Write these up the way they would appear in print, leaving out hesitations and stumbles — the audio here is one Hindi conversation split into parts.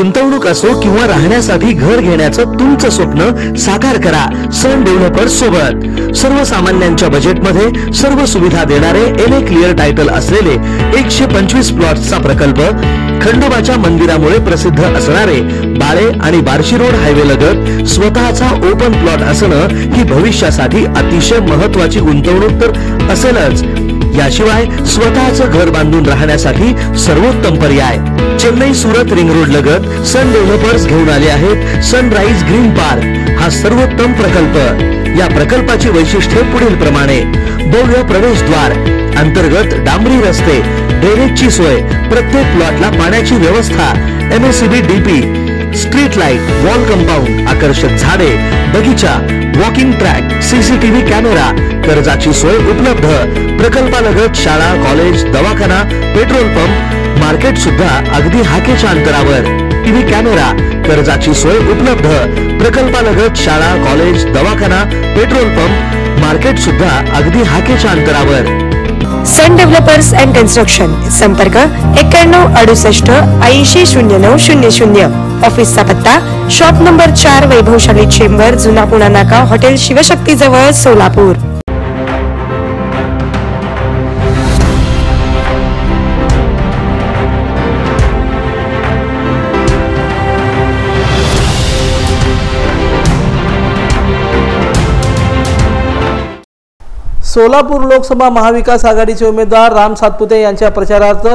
गुंतवणूक असो किंवा राहण्यासाठी घर घेण्याचं तुमचं स्वप्न साकार करा सन डेव्हलपर्स सोबत। सर्वसामान्यांच्या बजेटमध्ये सर्व सुविधा देणारे एनए क्लिअर टायटल असलेले 125 प्लॉट्सचा प्रकल्प, खंडोबाच्या मंदिरामुळे प्रसिद्ध असणारे बाळे आणि बार्शी रोड हायवे लगत स्वतःचा ओपन प्लॉट असणं ही भविष्यासाठी अतिशय महत्त्वाची गुंतवणूक तर असेलच, याशिवाय स्वतःचं घर बांधून राहण्यासाठी सर्वोत्तम पर्याय। चेन्नई सुरत रिंग रोड लगत सन डेव्हलपर्स घेऊन आले आहेत सनराइज ग्रीन पार्क हा सर्वोत्तम प्रकल्प। या प्रकल्पाची वैशिष्ट्ये पुढील प्रमाणे: भव्य प्रवेशद्वार, अंतर्गत डांबरी रस्ते, ड्रेनेजची सोय, प्रत्येक प्लॉटला पाण्याची व्यवस्था, MSCB DP, street light, wall compound, आकर्षक झाडे, बगीचा, वॉकिंग ट्रॅक, सीसीटीव्ही कॅमेरा, कर्जाची सोय उपलब्ध। प्रकल्पालगत शाळा, कॉलेज, दवाखाना, पेट्रोल पंप, मार्केट सुद्धा अगदी हाकेच्या अंतरावर। टीव्ही कॅमेरा, कर्जाची सोय उपलब्ध। प्रकल्पालगत शाळा, कॉलेज, दवाखाना, पेट्रोल पंप, मार्केट सुद्धा अगदी हाकेच्या अंतरावर। सन डेव्हलपर्स अँड कन्स्ट्रक्शन, संपर्क 91 68 80 09 00। ऑफिसचा पत्ता शॉप नंबर 4, वैभवशाली चेंबर, जुना पुणा नाका, हॉटेल शिवशक्ती जवळ, सोलापूर। सोलापूर लोकसभा महाविकास आघाडीचे उमेदवार राम सातपुते यांच्या प्रचारार्थ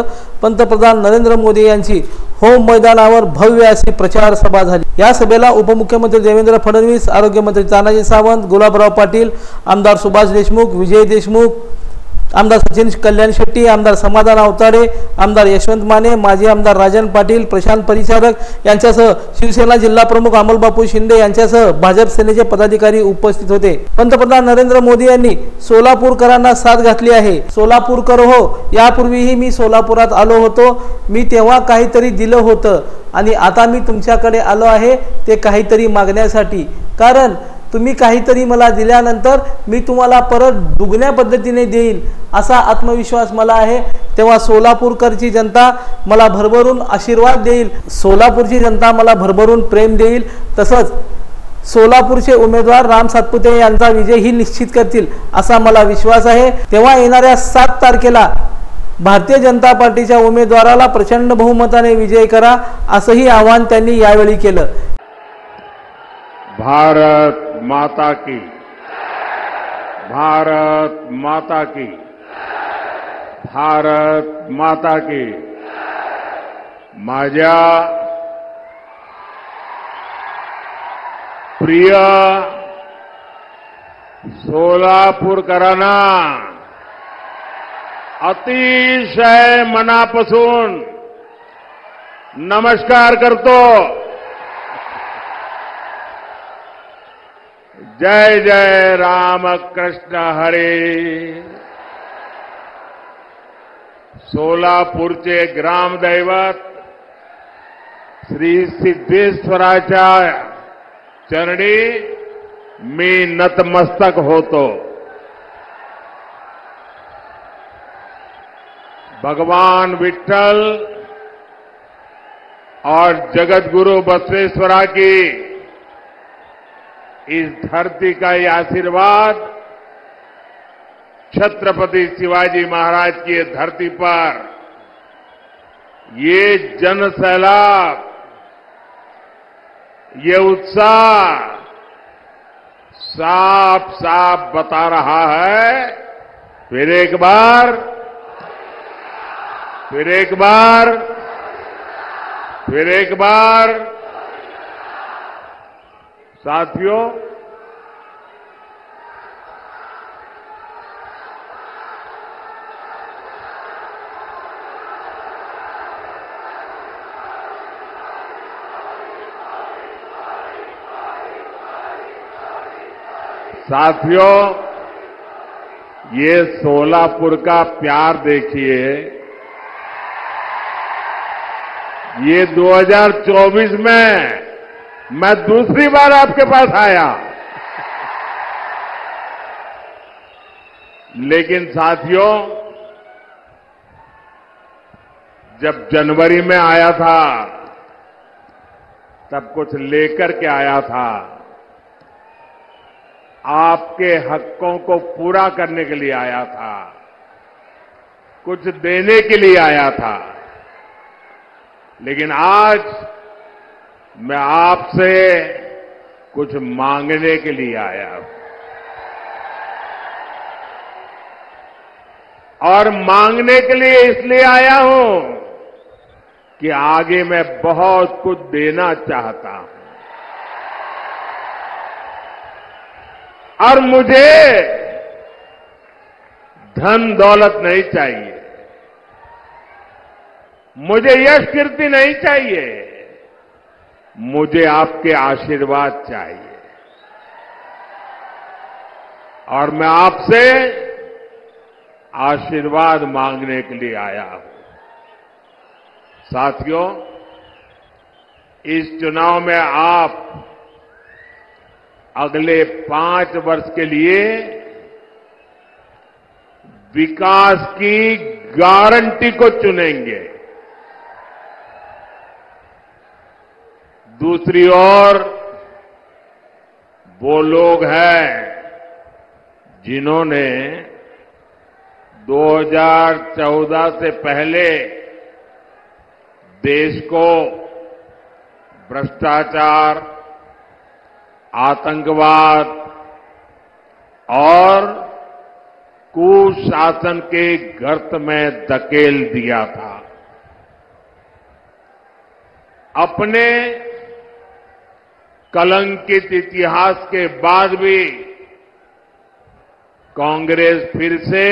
पंतप्रधान नरेंद्र मोदी यांची होम मैदानावर भव्य अशी प्रचार सभा झाली। या सभेला उपमुख्यमंत्री देवेंद्र फडणवीस, आरोग्यमंत्री तानाजी सावंत, गुलाबराव पाटील, आमदार सुभाष देशमुख, विजय देशमुख, आमदार सचिन कल्याण शेट्टी, आमदार समाधान अवताडे, आमदार यशवंत माने, माजी आमदार राजन पाटील, प्रशांत परिचारक यांच्यासह शिवसेना जिल्हा प्रमुख अमोलबापू शिंदे यांच्यासह भाजप सेनेचे पदाधिकारी उपस्थित होते। पंतप्रधान नरेंद्र मोदी यांनी सोलापूरकरांना साथ घातली आहे। सोलापूरकर हो, यापूर्वीही मी सोलापुरात आलो होतो, मी तेव्हा काहीतरी दिलं होतं आणि आता मी तुमच्याकडे आलो आहे ते काहीतरी मागण्यासाठी, कारण तुम्ही काहीतरी मला दिल्यानंतर मी तुम्हाला परत दुगण्या पद्धतीने देईल असा आत्मविश्वास मला आहे। तेव्हा सोलापूरकरची जनता मला भरभरून आशीर्वाद देईल, सोलापूरची जनता मला भरभरून प्रेम देईल, तसंच सोलापूरचे उमेदवार राम सातपुते यांचा विजय ही निश्चित करतील असा मला विश्वास आहे। तेव्हा येणाऱ्या 7 तारखेला भारतीय जनता पार्टीच्या उमेदवाराला प्रचंड बहुमताने विजय करा असंही आवाहन त्यांनी यावेळी केलं। भारत माता की, भारत माता की, भारत माता की। माझ्या प्रिय सोलापूरकरांना अतिशय मनापासून नमस्कार करतो। जय जय राम कृष्ण हरे। सोलापूरचे ग्रामदैवत श्री सिद्धेश्वराच्या चरणी मी नतमस्तक होतो। भगवान विठ्ठल और जगतगुरु बसवेश्वरा की इस धरती का ये आशीर्वाद छत्रपति शिवाजी महाराज की धरती पर ये जन सैलाब, ये उत्साह साफ साफ बता रहा है। फिर एक बार, फिर एक बार, फिर एक बार साथियों, ये सोलापुर का प्यार देखिए। ये 2024 में मैं दूसरी बार आपके पास आया, लेकिन साथियों, जब जनवरी में आया था सब कुछ लेकर के आया था, आपके हकों को पूरा करने के लिए आया था, कुछ देने के लिए आया था। लेकिन आज मैं आपसे कुछ मांगने के लिए आया हूं, और मांगने के लिए इसलिए आया हूं कि आगे मैं बहुत कुछ देना चाहता हूं, और मुझे धन दौलत नहीं चाहिए, मुझे यश कीर्ति नहीं चाहिए, मुझे आपके आशीर्वाद चाहिए। और मैं आपसे आशीर्वाद मांगने के लिए आया हूं। साथियों, इस चुनाव में आप अगले 5 वर्ष के लिए विकास की गारंटी को चुनेंगे। दूसरी ओर वो लोग हैं जिन्होंने 2014 से पहले देश को भ्रष्टाचार, आतंकवाद और कुशासन के गर्त में धकेल दिया था। अपने कलंकित इतिहास के बाद भी कांग्रेस फिर से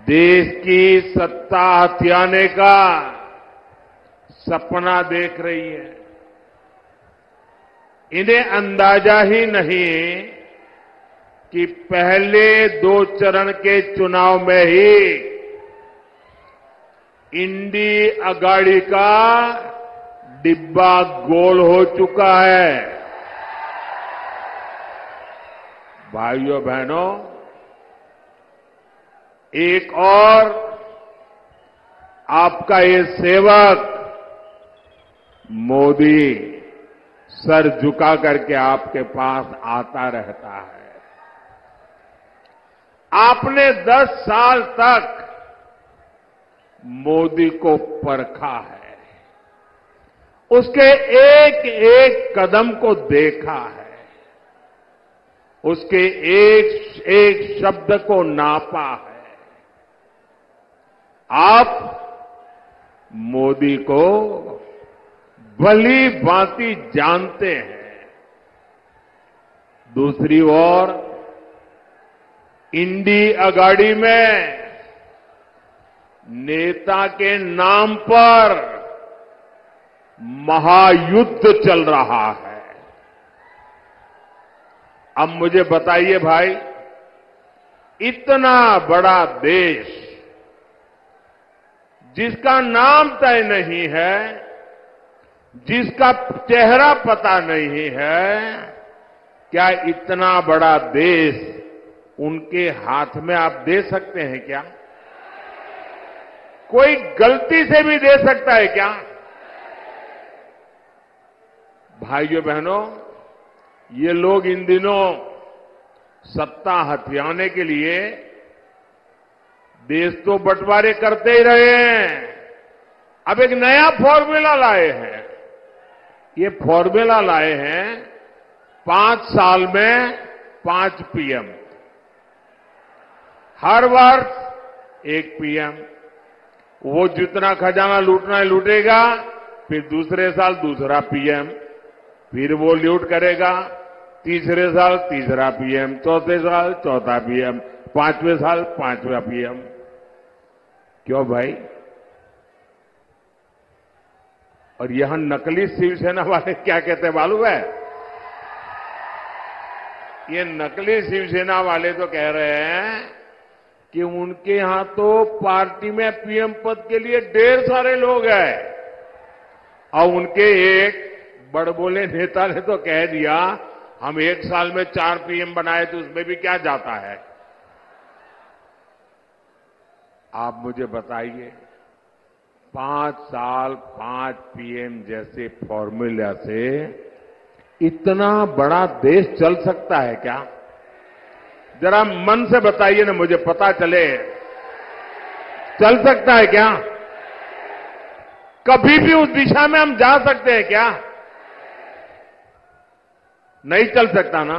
देश की सत्ता हथियाने का सपना देख रही है। इन्हें अंदाजा ही नहीं कि पहले 2 चरण के चुनाव में ही इंडी अगाड़ी का डिब्बा गोल हो चुका है। भाइयों बहनों, एक और आपका ये सेवक मोदी सर झुका करके आपके पास आता रहता है। आपने 10 साल तक मोदी को परखा है, उसके एक एक कदम को देखा है, उसके एक एक शब्द को नापा है। आप मोदी को भली भांति जानते हैं। दूसरी ओर इंडी अगाड़ी में नेता के नाम पर महायुद्ध चल रहा है। अब मुझे बताइए भाई, इतना बड़ा देश जिसका नाम तय नहीं है, जिसका चेहरा पता नहीं है, क्या इतना बड़ा देश उनके हाथ में आप दे सकते हैं क्या? कोई गलती से भी दे सकता है क्या? भाइयों बहनों, ये लोग इन दिनों सत्ता हथियाने के लिए देश तो बंटवारे करते ही रहे हैं। अब एक नया फॉर्मूला लाए हैं। ये फॉर्मूला लाए हैं 5 साल में 5 पीएम, हर वर्ष 1 पीएम। वो जितना खजाना लूटना है लूटेगा, फिर दूसरे साल दूसरा पीएम, फिर वो लूट करेगा, तीसरे साल तीसरा पीएम, चौथे साल चौथा पीएम, 5वें साल 5वां पीएम। क्यों भाई? और यहां नकली शिवसेना वाले क्या कहते हैं मालूम है? ये नकली शिवसेना वाले तो कह रहे हैं कि उनके यहां तो पार्टी में पीएम पद के लिए ढेर सारे लोग हैं, और उनके एक बड़बोले नेता ने तो कह दिया हम 1 साल में 4 पीएम बनाए तो उसमें भी क्या जाता है। आप मुझे बताइए, 5 साल 5 पीएम जैसे फॉर्मूला से इतना बड़ा देश चल सकता है क्या? जरा मन से बताइए ना, मुझे पता चले। चल सकता है क्या? कभी भी उस दिशा में हम जा सकते हैं क्या? नहीं चल सकता ना।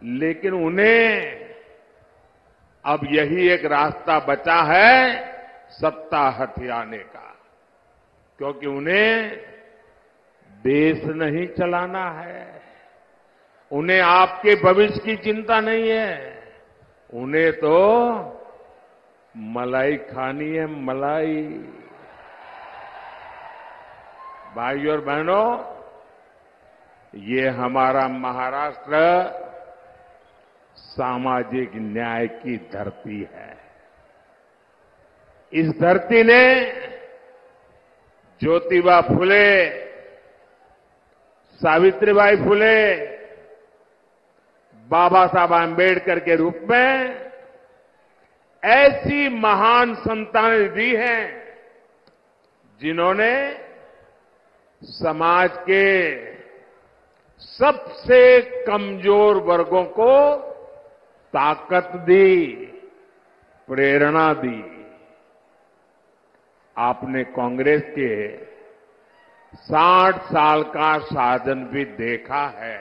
लेकिन उन्हें अब यही एक रास्ता बचा है सत्ता हथियाने का, क्योंकि उन्हें देश नहीं चलाना है, उन्हें आपके भविष्य की चिंता नहीं है, उन्हें तो मलाई खानी है, मलाई। भाइयों और बहनों, ये हमारा महाराष्ट्र सामाजिक न्याय की धरती है। इस धरती ने ज्योतिबा फुले, सावित्रीबाई फुले, बाबा साहब आंबेडकर के रूप में ऐसी महान संतानें दी हैं जिन्होंने समाज के सबसे कमजोर वर्गों को ताकत दी, प्रेरणा दी। आपने कांग्रेस के 60 साल का शासन भी देखा है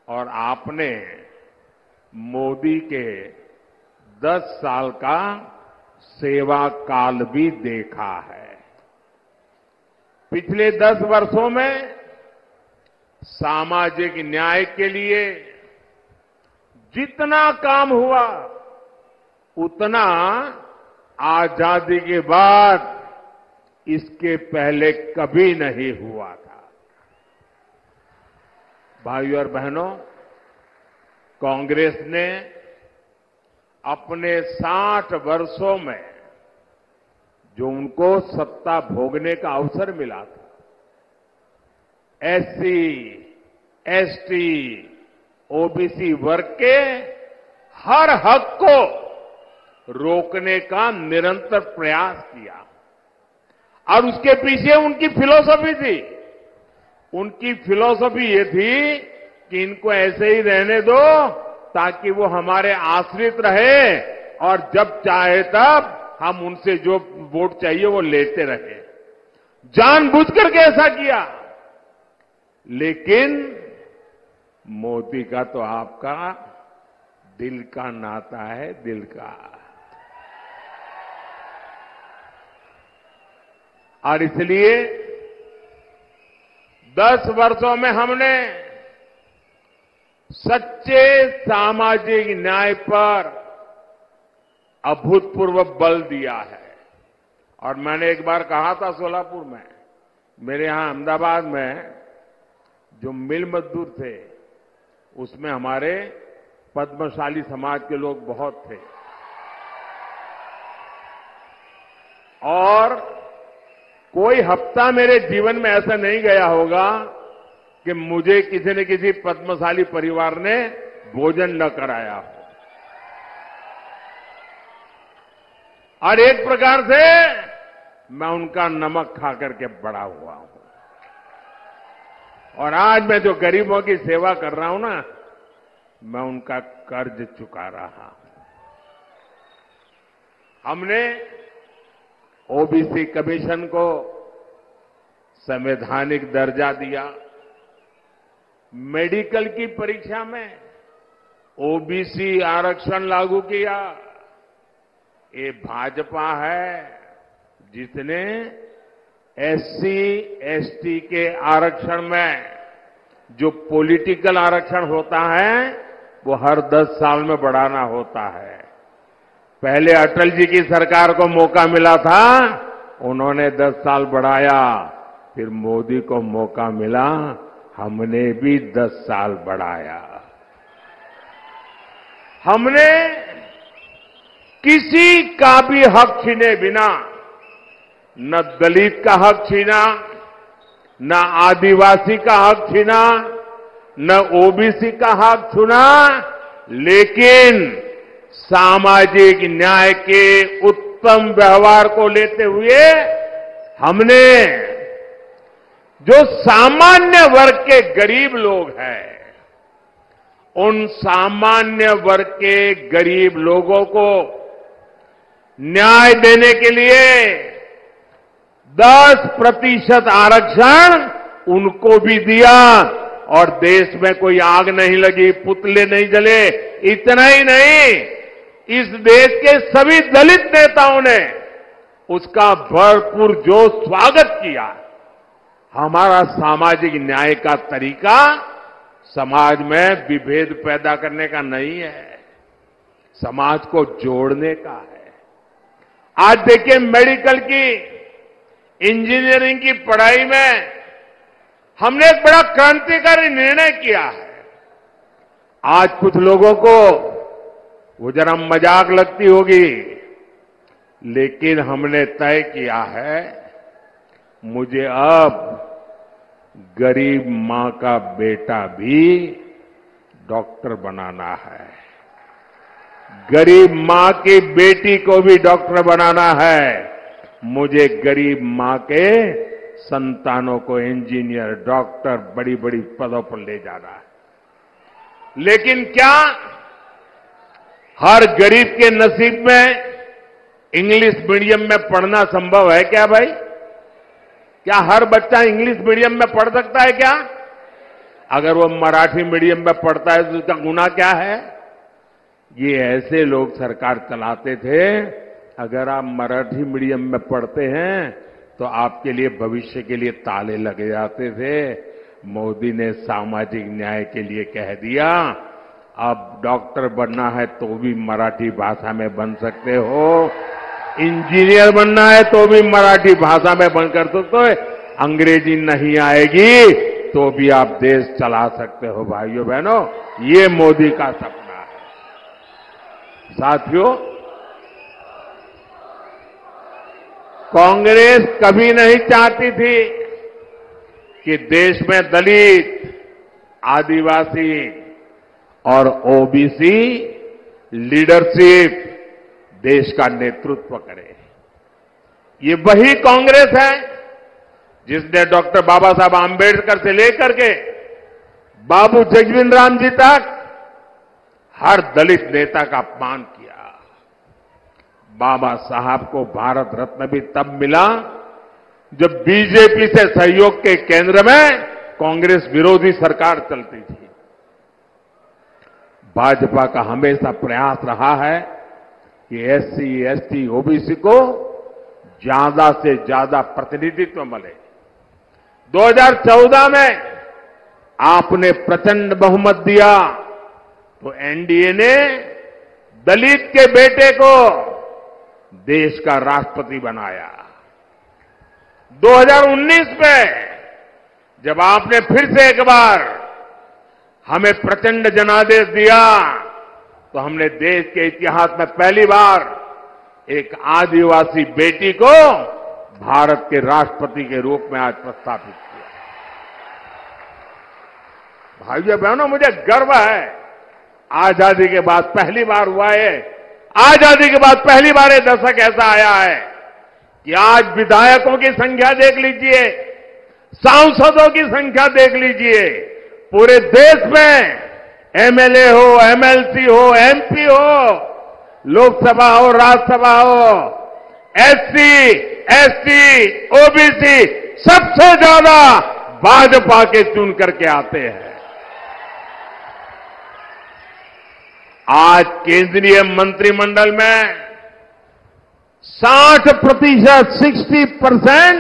और आपने मोदी के 10 साल का सेवा काल भी देखा है। पिछले 10 वर्षों में सामाजिक न्याय के लिए जितना काम हुआ उतना आजादी के बाद इसके पहले कभी नहीं हुआ था। भाइयों और बहनों, कांग्रेस ने अपने 60 वर्षों में जो उनको सत्ता भोगने का अवसर मिला था, एससी, एसटी, ओबीसी वर्ग के हर हक को रोकने का निरंतर प्रयास किया और उसके पीछे उनकी फिलॉसफी थी। उनकी फिलॉसफी ये थी कि इनको ऐसे ही रहने दो ताकि वो हमारे आश्रित रहे और जब चाहे तब हम उनसे जो वोट चाहिए वो लेते रहे। जानबूझकर के ऐसा किया। लेकिन मोदी का तो आपका दिल का नाता है, दिल का। और इसलिए 10 वर्षों में हमने सच्चे सामाजिक न्याय पर अभूतपूर्व बल दिया है। और मैंने एक बार कहा था सोलापुर में, मेरे यहां अहमदाबाद में जो मिल मजदूर थे उसमें हमारे पद्मशाली समाज के लोग बहुत थे और कोई हफ्ता मेरे जीवन में ऐसा नहीं गया होगा कि मुझे किसी न किसी पद्मशाली परिवार ने भोजन न कराया हो। और एक प्रकार से मैं उनका नमक खा करके बड़ा हुआ हूं। और आज मैं जो गरीबों की सेवा कर रहा हूं ना, मैं उनका कर्ज चुका रहा हूं। हमने ओबीसी कमीशन को संवैधानिक दर्जा दिया। मेडिकल की परीक्षा में ओबीसी आरक्षण लागू किया। ये भाजपा है जिसने एससी, एसटी के आरक्षण में जो पॉलिटिकल आरक्षण होता है वो हर 10 साल में बढ़ाना होता है। पहले अटल जी की सरकार को मौका मिला था, उन्होंने 10 साल बढ़ाया। फिर मोदी को मौका मिला, हमने भी 10 साल बढ़ाया। हमने किसी का भी हक छीने बिना, न दलित का हक छीना, न आदिवासी का हक छीना, न ओबीसी का हक छीना, लेकिन सामाजिक न्याय के उत्तम व्यवहार को लेते हुए हमने जो सामान्य वर्ग के गरीब लोग हैं, उन सामान्य वर्ग के गरीब लोगों को न्याय देने के लिए 10% आरक्षण उनको भी दिया और देश में कोई आग नहीं लगी, पुतले नहीं जले। इतना ही नहीं, इस देश के सभी दलित नेताओं ने उसका भरपूर जो स्वागत किया। हमारा सामाजिक न्याय का तरीका समाज में विभेद पैदा करने का नहीं है, समाज को जोड़ने का है। आज देखिए, मेडिकल की, इंजीनियरिंग की पढ़ाई में हमने एक बड़ा क्रांतिकारी निर्णय किया है। आज कुछ लोगों को वो जरा मजाक लगती होगी, लेकिन हमने तय किया है, मुझे अब गरीब मां का बेटा भी डॉक्टर बनाना है, गरीब मां की बेटी को भी डॉक्टर बनाना है, मुझे गरीब मां के संतानों को इंजीनियर, डॉक्टर, बड़ी बड़ी पदों पर ले जाना है। लेकिन क्या हर गरीब के नसीब में इंग्लिश मीडियम में पढ़ना संभव है क्या भाई? क्या हर बच्चा इंग्लिश मीडियम में पढ़ सकता है क्या? अगर वो मराठी मीडियम में पढ़ता है तो उसका गुनाह क्या है? ये ऐसे लोग सरकार चलाते थे। अगर आप मराठी मीडियम में पढ़ते हैं तो आपके लिए भविष्य के लिए ताले लगे जाते थे। मोदी ने सामाजिक न्याय के लिए कह दिया, अब डॉक्टर बनना है तो भी मराठी भाषा में बन सकते हो, इंजीनियर बनना है तो भी मराठी भाषा में बनकर सकते हो, अंग्रेजी नहीं आएगी तो भी आप देश चला सकते हो। भाइयों बहनों, ये मोदी का सपना है। साथियों, कांग्रेस कभी नहीं चाहती थी कि देश में दलित, आदिवासी और ओबीसी लीडरशिप देश का नेतृत्व करे। ये वही कांग्रेस है जिसने डॉक्टर बाबा साहब आंबेडकर से लेकर के बाबू जगजीवन राम जी तक हर दलित नेता का अपमान किया। बाबा साहब को भारत रत्न भी तब मिला जब बीजेपी से सहयोग के केंद्र में कांग्रेस विरोधी सरकार चलती थी। भाजपा का हमेशा प्रयास रहा है कि एससी, एसटी, ओबीसी को ज्यादा से ज्यादा प्रतिनिधित्व मिले। 2014 में आपने प्रचंड बहुमत दिया तो एनडीए ने दलित के बेटे को देश का राष्ट्रपति बनाया। 2019 में जब आपने फिर से एक बार हमें प्रचंड जनादेश दिया तो हमने देश के इतिहास में पहली बार एक आदिवासी बेटी को भारत के राष्ट्रपति के रूप में आज प्रस्तावित किया। भाइयों बहनों, मुझे गर्व है, आजादी के बाद पहली बार हुआ है, आजादी के बाद पहली बार ये दशक ऐसा आया है कि आज विधायकों की संख्या देख लीजिए, सांसदों की संख्या देख लीजिए, पूरे देश में एमएलए हो, एमएलसी हो, एमपी हो, लोकसभा हो, राज्यसभा हो, एससी, एसटी, ओबीसी सबसे ज्यादा भाजपा के चुन करके आते हैं। आज केंद्रीय मंत्रिमंडल में 60%, 60%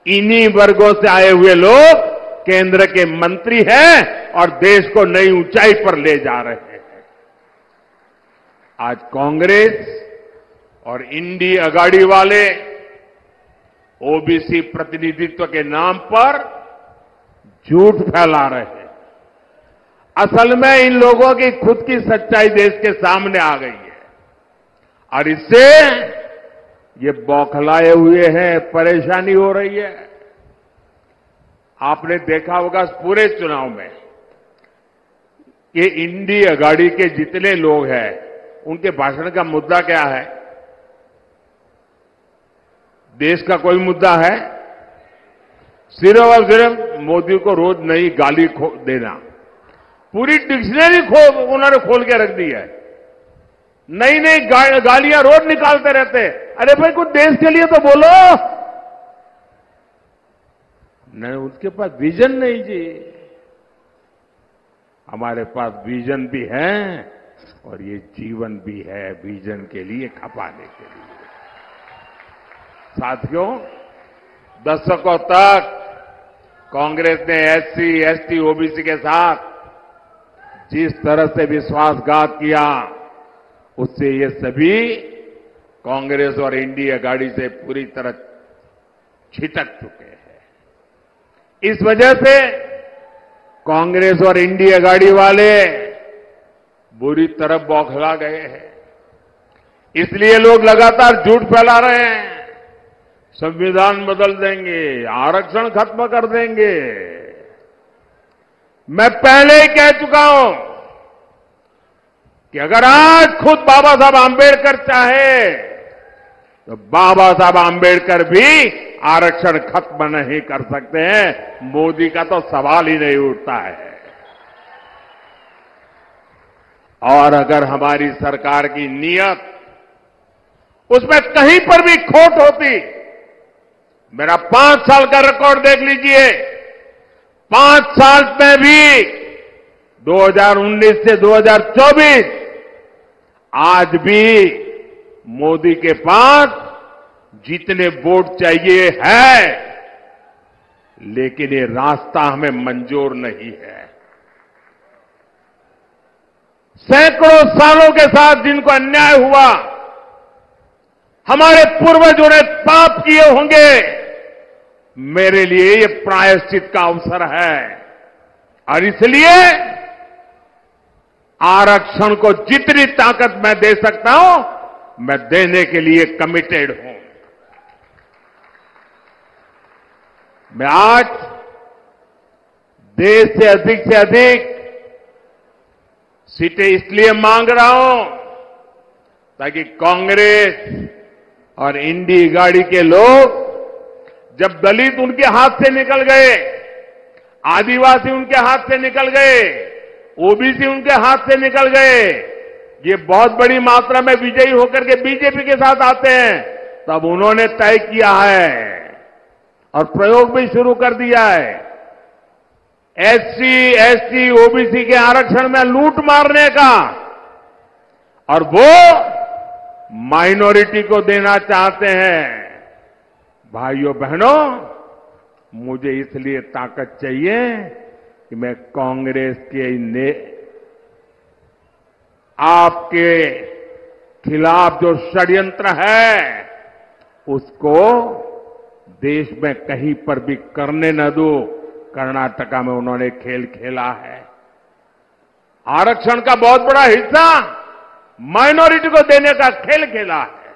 इन्हीं वर्गों से आए हुए लोग केंद्र के मंत्री हैं और देश को नई ऊंचाई पर ले जा रहे हैं। आज कांग्रेस और इंडी अगाड़ी वाले ओबीसी प्रतिनिधित्व के नाम पर झूठ फैला रहे हैं। असल में इन लोगों की खुद की सच्चाई देश के सामने आ गई है और इससे ये बौखलाए हुए हैं, परेशानी हो रही है। आपने देखा होगा पूरे चुनाव में कि इंडी अगाड़ी के जितने लोग हैं उनके भाषण का मुद्दा क्या है? देश का कोई मुद्दा है, सिर्फ और सिर्फ मोदी को रोज नई गाली देना। पूरी डिक्शनरी उन्होंने खोल के रख दी है, नई नई गालियां रोज निकालते रहते हैं। अरे भाई कुछ देश के लिए तो बोलो। नहीं, उसके पास विजन नहीं जी। हमारे पास विजन भी है और ये जीवन भी है विजन के लिए खपाने के लिए। साथियों, दशकों तक कांग्रेस ने एससी, एसटी, ओबीसी के साथ जिस तरह से विश्वासघात किया, उससे ये सभी कांग्रेस और इंडिया गाड़ी से पूरी तरह छिटक चुके हैं। इस वजह से कांग्रेस और इंडिया गाड़ी वाले बुरी तरह बौखला गए हैं। इसलिए लोग लगातार झूठ फैला रहे हैं, संविधान बदल देंगे, आरक्षण खत्म कर देंगे। मैं पहले ही कह चुका हूं कि अगर आज खुद बाबा साहब आंबेडकर चाहे तो बाबा साहब आंबेडकर भी आरक्षण खत्म नहीं कर सकते हैं। मोदी का तो सवाल ही नहीं उठता है। और अगर हमारी सरकार की नीयत उसमें कहीं पर भी खोट होती, मेरा 5 साल का रिकॉर्ड देख लीजिए, 5 साल में भी 2019 से 2024 आज भी मोदी के पास जितने वोट चाहिए है, लेकिन ये रास्ता हमें मंजूर नहीं है। सैकड़ों सालों के साथ जिनको अन्याय हुआ, हमारे पूर्वजों ने पाप किए होंगे, मेरे लिए ये प्रायश्चित का अवसर है। और इसलिए आरक्षण को जितनी ताकत मैं दे सकता हूं, मैं देने के लिए कमिटेड हूं। मैं आज देश से अधिक सीटें इसलिए मांग रहा हूं ताकि कांग्रेस और इंडी गाड़ी के लोग, जब दलित उनके हाथ से निकल गए, आदिवासी उनके हाथ से निकल गए, ओबीसी उनके हाथ से निकल गए, ये बहुत बड़ी मात्रा में विजयी होकर के बीजेपी के साथ आते हैं, तब उन्होंने तय किया है और प्रयोग भी शुरू कर दिया है, एससी, एसटी, ओबीसी के आरक्षण में लूट मारने का, और वो माइनॉरिटी को देना चाहते हैं। भाइयों बहनों, मुझे इसलिए ताकत चाहिए कि मैं कांग्रेस के आपके खिलाफ जो षड्यंत्र है उसको देश में कहीं पर भी करने न दो। कर्नाटका में उन्होंने खेल खेला है, आरक्षण का बहुत बड़ा हिस्सा माइनॉरिटी को देने का खेल खेला है,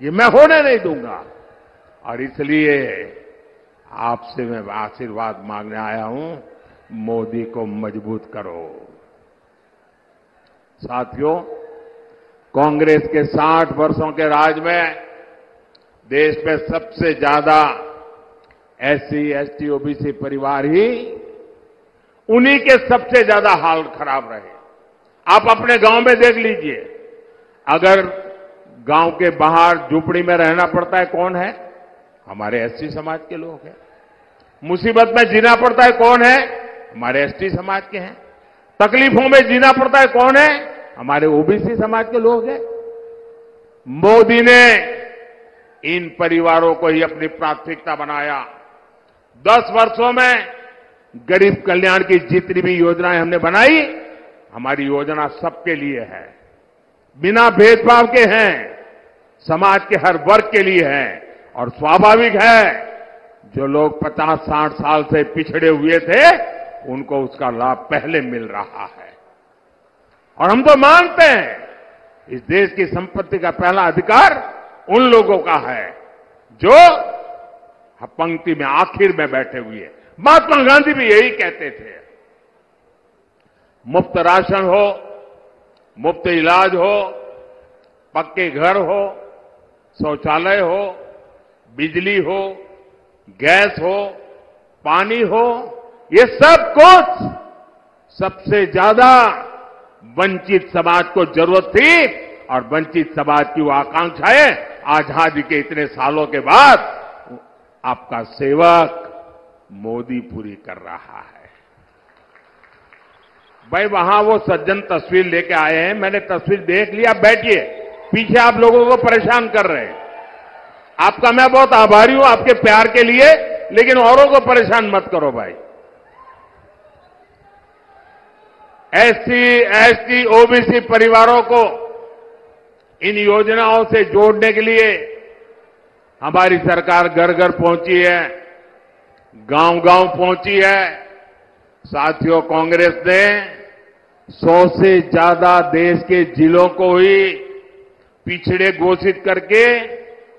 ये मैं होने नहीं दूंगा। और इसलिए आपसे मैं आशीर्वाद मांगने आया हूं, मोदी को मजबूत करो। साथियों, कांग्रेस के 60 वर्षों के राज में देश में सबसे ज्यादा एससी, एसटी, ओबीसी परिवार ही, उन्हीं के सबसे ज्यादा हाल खराब रहे। आप अपने गांव में देख लीजिए, अगर गांव के बाहर झुपड़ी में रहना पड़ता है, कौन है? हमारे एससी समाज के लोग हैं। मुसीबत में जीना पड़ता है, कौन है? हमारे एसटी समाज के हैं। तकलीफों में जीना पड़ता है, कौन है? हमारे ओबीसी समाज के लोग हैं। मोदी ने इन परिवारों को ही अपनी प्राथमिकता बनाया। 10 वर्षों में गरीब कल्याण की जितनी भी योजनाएं हमने बनाई, हमारी योजना सबके लिए है, बिना भेदभाव के हैं, समाज के हर वर्ग के लिए है। और स्वाभाविक है, जो लोग 50-60 साल से पिछड़े हुए थे, उनको उसका लाभ पहले मिल रहा है। और हम तो मानते हैं, इस देश की संपत्ति का पहला अधिकार उन लोगों का है जो पंक्ति में आखिर में बैठे हुए। महात्मा गांधी भी यही कहते थे। मुफ्त राशन हो, मुफ्त इलाज हो, पक्के घर हो, शौचालय हो, बिजली हो, गैस हो, पानी हो, ये सब कुछ सबसे ज्यादा वंचित समाज को जरूरत थी और वंचित समाज की वो आकांक्षाएं आजादी के इतने सालों के बाद आपका सेवक मोदी पूरी कर रहा है। भाई वहां वो सज्जन तस्वीर लेके आए हैं, मैंने तस्वीर देख लिया, बैठिए, पीछे आप लोगों को परेशान कर रहे हैं। आपका मैं बहुत आभारी हूं आपके प्यार के लिए, लेकिन औरों को परेशान मत करो भाई। एससी, एसटी, ओबीसी परिवारों को इन योजनाओं से जोड़ने के लिए हमारी सरकार घर घर पहुंची है, गांव गांव पहुंची है। साथियों, कांग्रेस ने 100 से ज्यादा देश के जिलों को ही पिछड़े घोषित करके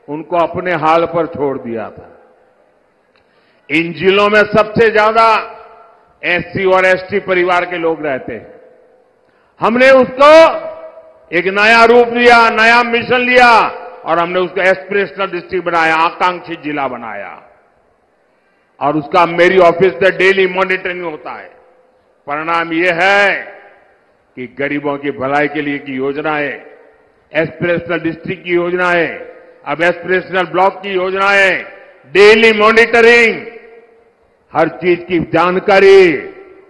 उनको अपने हाल पर छोड़ दिया था। इन जिलों में सबसे ज्यादा एससी और एसटी परिवार के लोग रहते हैं। हमने उसको एक नया रूप दिया, नया मिशन लिया और हमने उसको एस्पिरेशनल डिस्ट्रिक्ट बनाया, आकांक्षी जिला बनाया। और उसका मेरी ऑफिस से डेली मॉनिटरिंग होता है। परिणाम यह है कि गरीबों की भलाई के लिए की योजनाएं, एस्पिरेशनल डिस्ट्रिक्ट की योजनाएं, अब एस्पिरेशनल ब्लॉक की योजनाएं, डेली मॉनिटरिंग, हर चीज की जानकारी,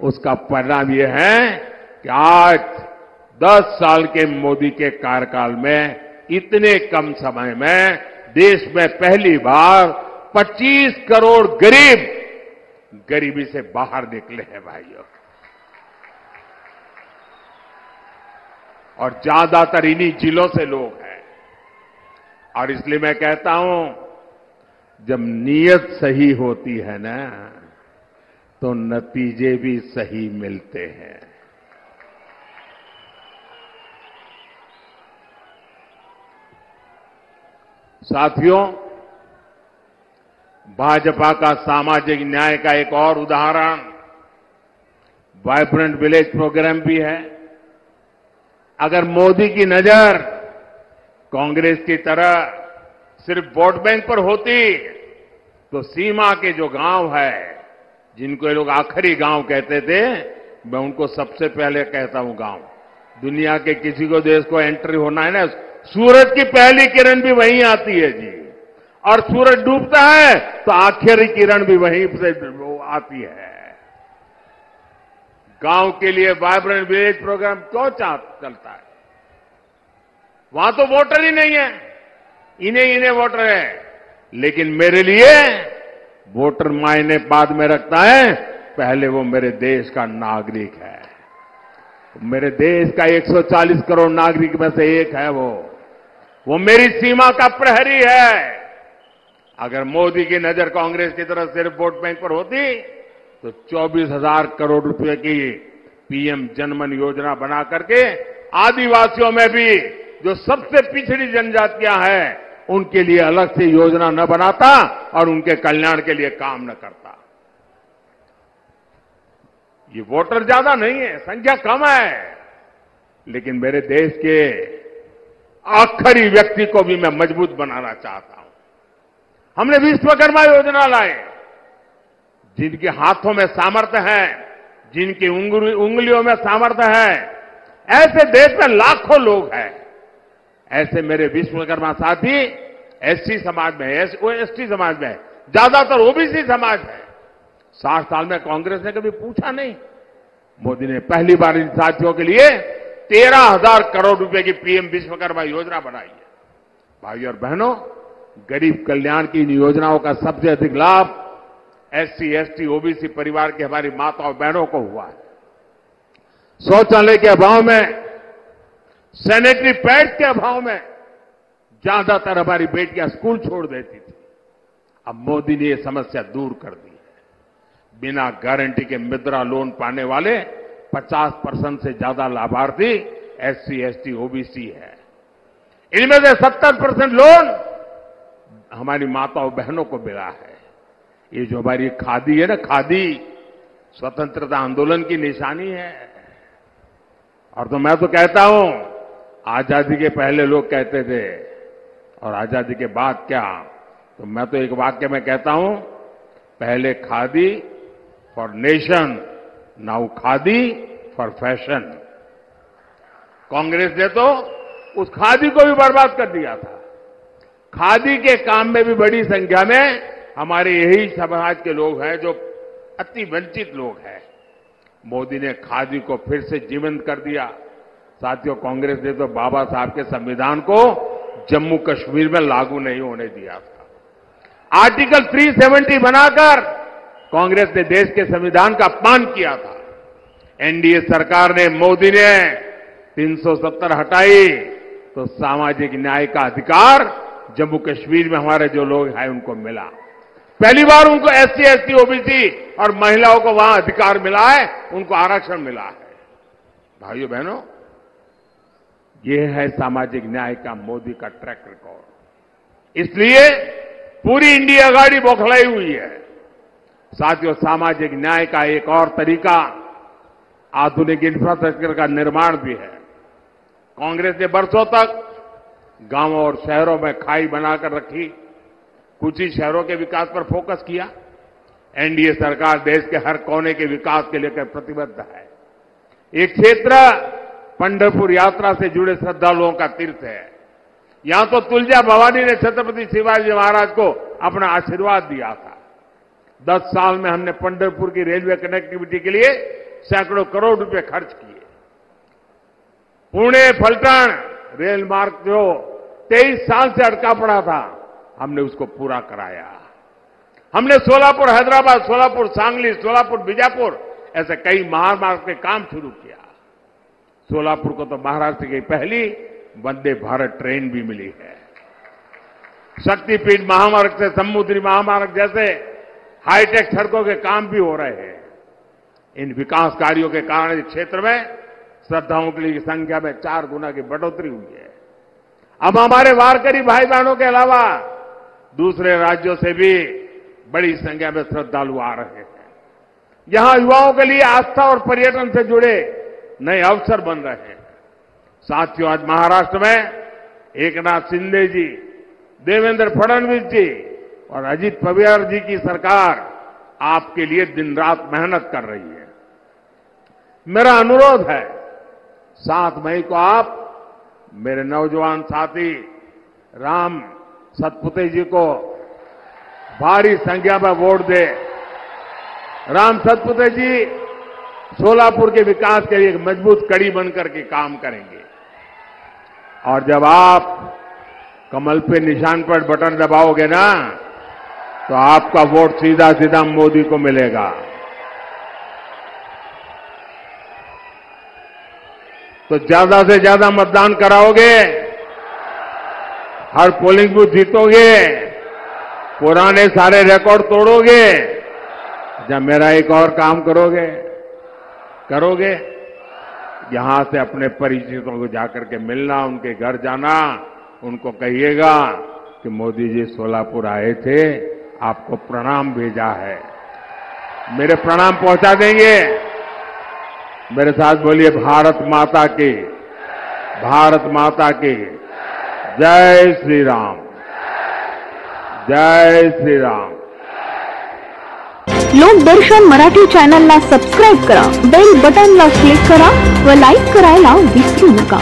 उसका परिणाम यह है कि आज 10 साल के मोदी के कार्यकाल में इतने कम समय में देश में पहली बार 25 करोड़ गरीब गरीबी से बाहर निकले हैं भाइयों। और ज्यादातर इन्हीं जिलों से लोग हैं। और इसलिए मैं कहता हूं, जब नीयत सही होती है ना, तो नतीजे भी सही मिलते हैं। साथियों, भाजपा का सामाजिक न्याय का एक और उदाहरण वाइब्रेंट विलेज प्रोग्राम भी है। अगर मोदी की नजर कांग्रेस की तरह सिर्फ वोट बैंक पर होती, तो सीमा के जो गांव है, जिनको ये लोग आखिरी गांव कहते थे, मैं उनको सबसे पहले कहता हूं गांव। दुनिया के किसी को देश को एंट्री होना है ना, सूरज की पहली किरण भी वहीं आती है जी, और सूरज डूबता है तो आखिरी किरण भी वहीं से आती है। गांव के लिए वाइब्रेंट विलेज प्रोग्राम क्यों चलता है? वहां तो वोटर ही नहीं है, इन्हें वोटर है। लेकिन मेरे लिए वोटर मायने बाद में रखता है, पहले वो मेरे देश का नागरिक है। मेरे देश का 140 करोड़ नागरिक में से एक है वो मेरी सीमा का प्रहरी है। अगर मोदी की नजर कांग्रेस की तरफ सिर्फ वोट बैंक पर होती, तो 24,000 करोड़ रुपए की पीएम जनमन योजना बना करके आदिवासियों में भी जो सबसे पिछड़ी जनजातियां हैं, उनके लिए अलग से योजना न बनाता और उनके कल्याण के लिए काम न करता। ये वोटर ज्यादा नहीं है, संख्या कम है, लेकिन मेरे देश के आखिरी व्यक्ति को भी मैं मजबूत बनाना चाहता हूं। हमने विश्वकर्मा योजना लाए, जिनके हाथों में सामर्थ्य है, जिनकी उंगलियों में सामर्थ्य है, ऐसे देश में लाखों लोग हैं। ऐसे मेरे विश्वकर्मा साथी एससी समाज में, एसटी समाज में, ज्यादातर ओबीसी समाज है। 60 साल में कांग्रेस ने कभी पूछा नहीं। मोदी ने पहली बार इन साथियों के लिए 13,000 करोड़ रुपए की पीएम विश्वकर्मा योजना बनाई है। भाइयों और बहनों, गरीब कल्याण की इन योजनाओं का सबसे अधिक लाभ एससी, एसटी, ओबीसी परिवार की हमारी माताओं बहनों को हुआ है। शौचालय के अभाव में, सैनिटरी पैड के अभाव में ज्यादातर हमारी बेटियां स्कूल छोड़ देती थी। अब मोदी ने यह समस्या दूर कर दी है। बिना गारंटी के मुद्रा लोन पाने वाले 50% से ज्यादा लाभार्थी एससी, एसटी, ओबीसी है। इनमें से 70% लोन हमारी माताओं बहनों को मिला है। ये जो हमारी खादी है ना, खादी स्वतंत्रता आंदोलन की निशानी है। और तो मैं तो कहता हूं, आजादी के पहले लोग कहते थे और आजादी के बाद क्या, तो मैं तो एक वाक्य में कहता हूं, पहले khadi for nation, now khadi for fashion. Congress ने तो उस खादी को भी बर्बाद कर दिया था। खादी के काम में भी बड़ी संख्या में हमारे यही समाज के लोग हैं जो अति वंचित लोग हैं। मोदी ने खादी को फिर से जीवंत कर दिया। साथियों, कांग्रेस ने तो बाबा साहब के संविधान को जम्मू कश्मीर में लागू नहीं होने दिया था। आर्टिकल 370 बनाकर कांग्रेस ने देश के संविधान का अपमान किया था। एनडीए सरकार ने, मोदी ने 370 हटाई तो सामाजिक न्याय का अधिकार जम्मू कश्मीर में हमारे जो लोग हैं उनको मिला। पहली बार उनको एससी, एसटी, ओबीसी और महिलाओं को वहां अधिकार मिला है, उनको आरक्षण मिला है। भाइयों बहनों, ये है सामाजिक न्याय का मोदी का ट्रैक रिकॉर्ड। इसलिए पूरी इंडिया आघाड़ी बौखलाई हुई है। साथियों, सामाजिक न्याय का एक और तरीका आधुनिक इंफ्रास्ट्रक्चर का निर्माण भी है। कांग्रेस ने बरसों तक गांवों और शहरों में खाई बनाकर रखी, कुछ ही शहरों के विकास पर फोकस किया। एनडीए सरकार देश के हर कोने के विकास के लेकर प्रतिबद्ध है। एक क्षेत्र पंढरपुर यात्रा से जुड़े श्रद्धालुओं का तीर्थ है। यहां तो तुलजा भवानी ने छत्रपति शिवाजी महाराज को अपना आशीर्वाद दिया था। 10 साल में हमने पंढरपुर की रेलवे कनेक्टिविटी के लिए सैकड़ों करोड़ रुपए खर्च किए। पुणे फलटण रेल मार्ग जो 23 साल से अटका पड़ा था, हमने उसको पूरा कराया। हमने सोलापुर हैदराबाद, सोलापुर सांगली, सोलापुर बीजापुर ऐसे कई महामार्ग के काम शुरू किया। सोलापुर को तो महाराष्ट्र की पहली वंदे भारत ट्रेन भी मिली है। शक्तिपीठ महामार्ग से समुद्री महामार्ग जैसे हाईटेक सड़कों के काम भी हो रहे हैं। इन विकास कार्यों के कारण इस क्षेत्र में श्रद्धालुओं की संख्या में 4 गुना की बढ़ोतरी हुई है। अब हमारे वारकरी भाई बहनों के अलावा दूसरे राज्यों से भी बड़ी संख्या में श्रद्धालु आ रहे हैं। यहां युवाओं के लिए आस्था और पर्यटन से जुड़े नए अवसर बन रहे हैं। साथियों, आज महाराष्ट्र में एकनाथ शिंदे जी, देवेंद्र फडणवीस जी और अजित पवार जी की सरकार आपके लिए दिन रात मेहनत कर रही है। मेरा अनुरोध है, 7 मई को आप मेरे नौजवान साथी राम सतपुते जी को भारी संख्या में वोट दे। राम सतपुते जी सोलापुर के विकास के लिए एक मजबूत कड़ी बनकर के काम करेंगे। और जब आप कमल पे निशान पर बटन दबाओगे ना, तो आपका वोट सीधा सीधा मोदी को मिलेगा। तो ज्यादा से ज्यादा मतदान कराओगे, हर पोलिंग बूथ जीतोगे, पुराने सारे रिकॉर्ड तोड़ोगे। जब मेरा एक और काम करोगे, यहां से अपने परिचितों को जाकर के मिलना, उनके घर जाना, उनको कहिएगा कि मोदी जी सोलापुर आए थे, आपको प्रणाम भेजा है। मेरे प्रणाम पहुंचा देंगे। मेरे साथ बोलिए, भारत माता की, भारत माता की जय श्री राम, जय श्री राम। लोकदर्शन मराठी चॅनलला सबस्क्राईब करा, बेल बटनला क्लिक करा व लाईक करायला विसरू नका।